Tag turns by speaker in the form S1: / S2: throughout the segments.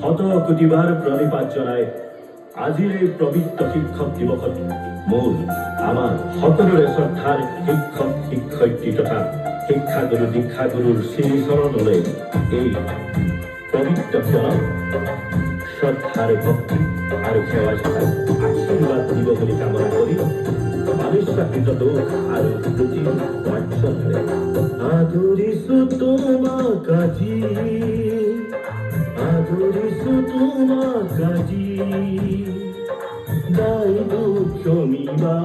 S1: শত কোটিবাৰ প্ৰণিপাত জনাই আজিৰ এই পবিত্ৰ শিক্ষক দিৱসত মোৰ আমাৰ সকলোৰে শ্ৰদ্ধাৰ শিক্ষক শিক্ষয়িত্ৰী তথা শিক্ষাগুৰু দীক্ষাগুৰুৰ শ্ৰীচৰণলৈ এই পবিত্ৰ ক্ষণত শ্ৰদ্ধাৰ ভক্তি আৰু সেৱা জনাই আশীৰ্বাদ দিব বুলি কামনা কৰি মানসিক দোষ আৰু ত্ৰুটি বাঞ্ছনাৰে আদৰিছো তোমাক আজি আদৰিছো তোমাক আজি দাই দুখ ক্ষমিবা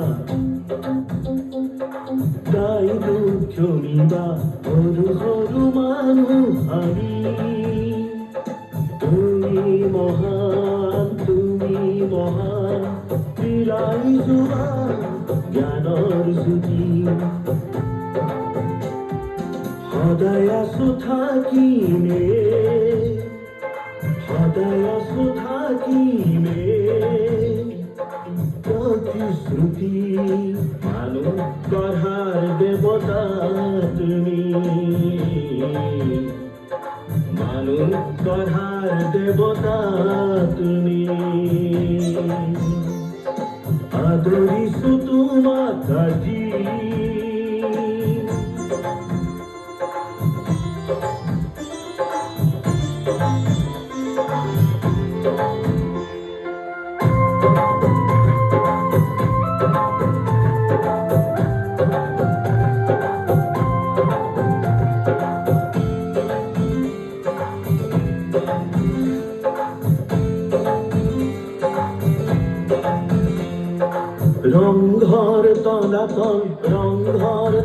S1: দাই দুখ ক্ষমিবা সৰু সৰু মানুহ আমি তুমি মহান বিলাই যোৱা জ্ঞানৰ জ্যোতি সদায় আছো থাকিমে সদায় আছো থাকিমে প্ৰতিশ্ৰুতি মানুহ গঢ়াৰ দেৱতা তুমি মানুহ গঢ়াৰ দেৱতা তুমি আদৰিছো তোমাক আজি ৰংঘৰ তলাতল ৰংঘৰ